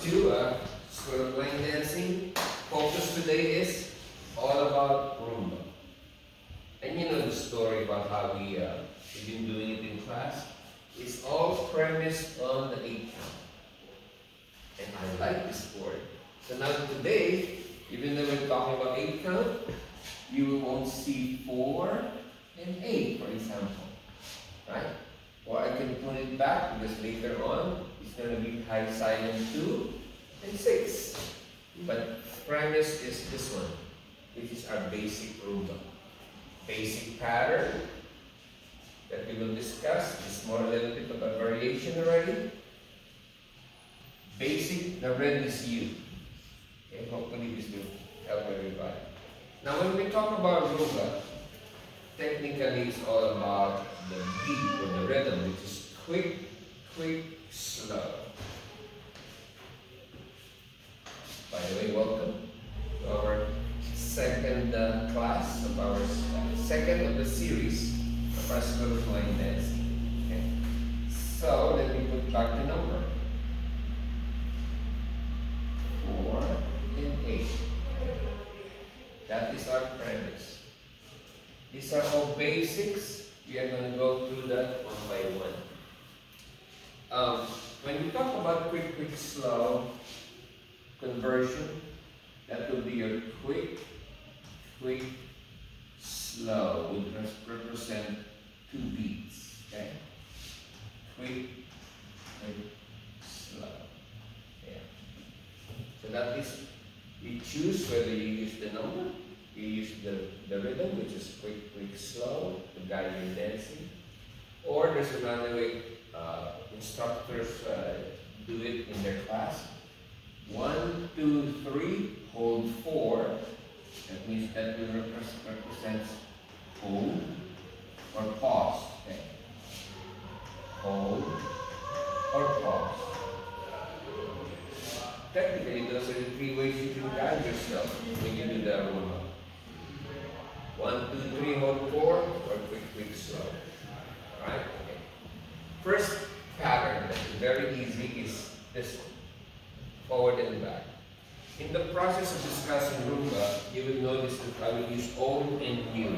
2, School of Line Dancing. Focus today is all about Rumba. And you know the story about how we've been doing it in class. It's all premised on the 8 count. And I like this board. So now today, even though we're talking about 8 count, you won't see 4 and 8, for example. Right? Or I can put it back because later on, it's going to be high silent 2 and 6. But premise is this one, which is our basic rumba. Basic pattern that we will discuss. It's more a little bit of a variation already. Basic, the red is U. Okay, hopefully this will help everybody. Now when we talk about rumba, technically it's all about the beat or the rhythm, which is quick, quick, slow. By the way, welcome to our second class of our second of the series of our School of Line Dancing. Okay. So let me put back the number. 4 and 8. That is our premise. These are all basics. We are going to go through that one by one. When we talk about quick, quick, slow conversion, that will be your quick, quick, slow, would represent 2 beats. Okay? Quick, quick, slow. Yeah. So that is, you choose whether you use the number, you use the rhythm, which is quick, quick, slow, to guide your dancing. Or there's another way instructors do it in their class. 1, 2, 3, hold 4. That means that will represents hold or pause. Okay. Hold or pause. Technically, those are the 3 ways you can guide yourself when you do the rumba. 1, 2, 3, hold 4, or quick, quick, slow. Alright? Okay. First pattern that is very easy is this one. Forward and back. In the process of discussing rumba, you will notice that I will use old and new.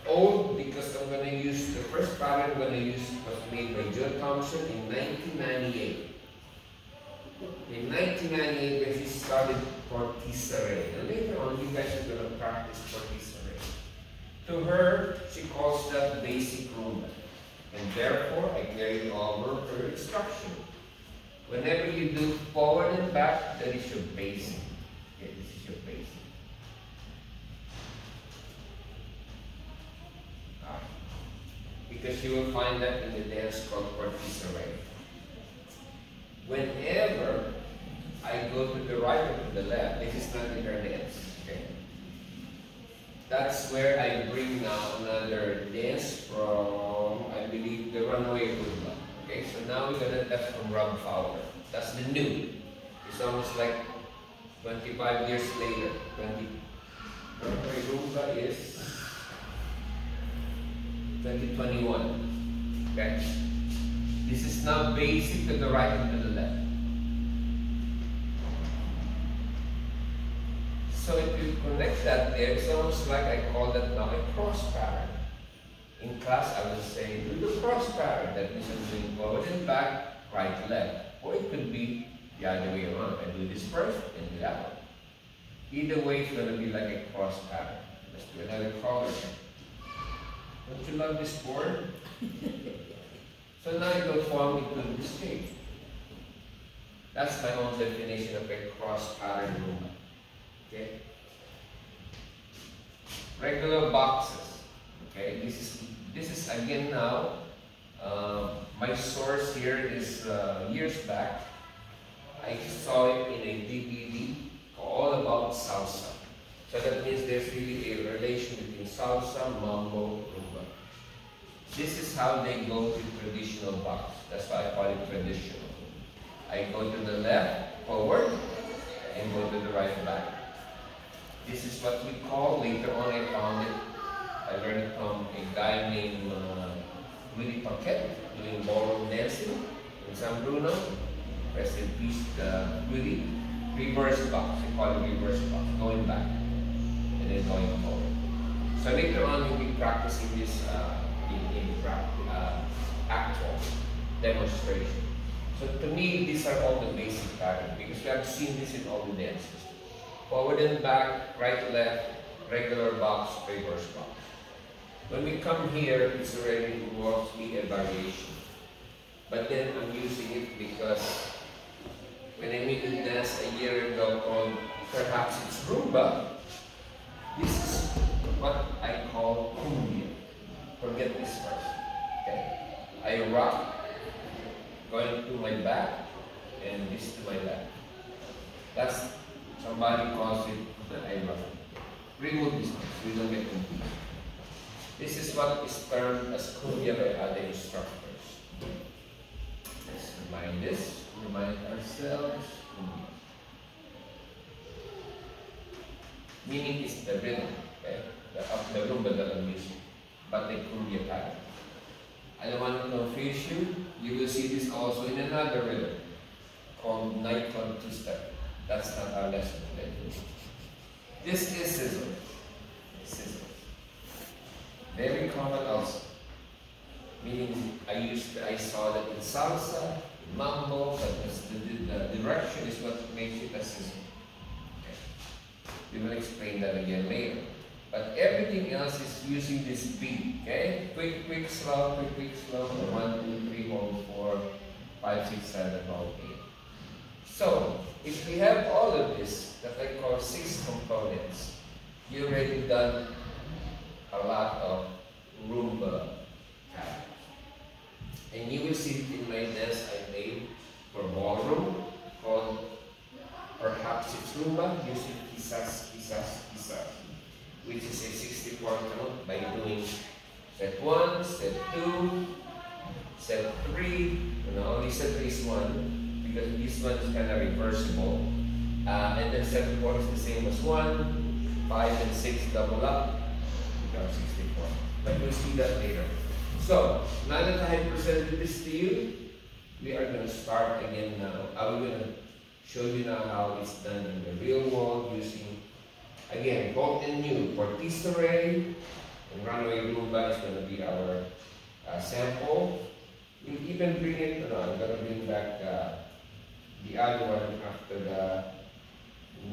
Old because I'm going to use the first pattern I'm going to use was made by Joe Thompson in 1998. In 1998, when she started Portisare. And later on, you guys are going to practice Portisare. To her, she calls that basic rumba. And therefore, I carry over her instruction. Whenever you do forward and back, that is your basic. Okay, this is your basic. Because you will find that in the dance called Portisare. Whenever I go to the right or to the left, this is not in her dance. Okay? That's where I bring now another dance from, I believe, the Runaway Rumba. Okay, so now we're gonna, that's from Rob Fowler. That's the new. It's almost like 25 years later. Runaway Rumba is 2021. Okay? This is now basic to the right and to the left. So if you connect that there, it's almost like I call that now a cross pattern. In class, I will say, do the cross pattern. That means I'm doing forward and back, right, left. Or it could be the other way around. I do this first and do that one. Either way, it's going to be like a cross pattern. Let's do another color. Don't you love this board? So now it will form into this shape. That's my own definition of a cross pattern rumba. Okay? Regular boxes. Okay, this is again now. My source here is years back. I saw it in a DVD all about salsa. So that means there's really a relation between salsa, mambo, rumba. This is how they go to traditional box. That's why I call it traditional. I go to the left, forward, and go to the right, back. This is what we call, later on I found it, I learned it from a guy named Willie Paquette doing ballroom dancing in San Bruno. rest in peace, Rudy, reverse box. We call it reverse box, going back and then going forward. So later on, you'll be practicing this actual demonstration. So to me, these are all the basic patterns because we have seen this in all the dances. Forward and back, right, left, regular box, reverse box. When we come here, it's already mostly a variation. But then I'm using it because when I made a dance a year ago called Perhaps It's Rumba, this is what I call cumbia. Forget this first. Okay? I rock, going to my back, and this to my left. That's, somebody calls it the I rock. Remove this one, so we don't get confused. This is what is termed as cumbia by other instructors. Let's remind ourselves. Meaning is the rhythm, okay? The rumba that I'm using, but the cumbia pattern. I don't want to confuse you. You will see this also in another rhythm called nightclub two-step. That's not our lesson today. This is sizzle. Sizzle. Very common also. Meaning I saw that in salsa, in mambo, but the direction is what makes it a sizzle. Okay. We will explain that again later. But everything else is using this beat, okay? Quick, quick, slow, quick, quick, slow. 1, 2, 3, hold 4, 5, 6, 7, hold 8. So, if we have all of this, that I call 6 components, you already done a lot of rumba patterns. And you will see it in my dance I made for ballroom called Perhaps It's Rumba, using quizás, quizás, quizás, which is a 64 count by doing set 1, set 2, set 3, and only set 3 is 1 because this one is kind of reversible. And then set 4 is the same as 1, 5 and 6 double up, become 64. But we'll see that later. So, now that I have presented this to you, we are going to start again now. I'm going to show you now how it's done in the real world using, again, old and new. For Tisseré and Runaway Rumba is going to be our sample. We'll even bring it, no, I'm going to bring back the other one after the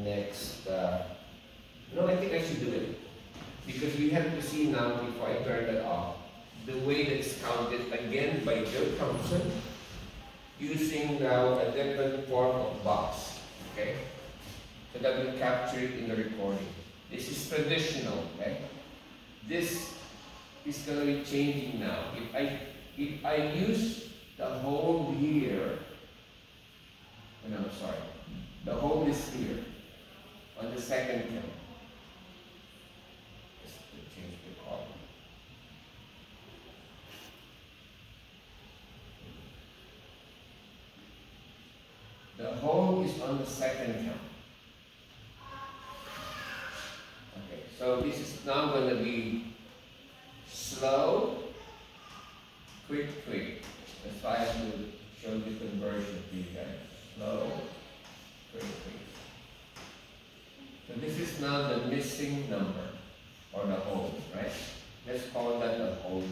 next, no, I think I should do it. Because we have to see now, before I turn that off, the way that it's counted again by Joe Thompson, using now a different form of box, okay? So that will capture it in the recording. This is traditional, okay? This is going to be changing now. If I use the whole here, no, I'm sorry, the whole is here on the second count. Just to change the column. The whole is on the second count. Okay, so this is now going to be slow, quick, quick. That's why I have to show different versions to you guys. Slow, quick, quick. So this is now the missing number, or the whole, right? Let's call that the whole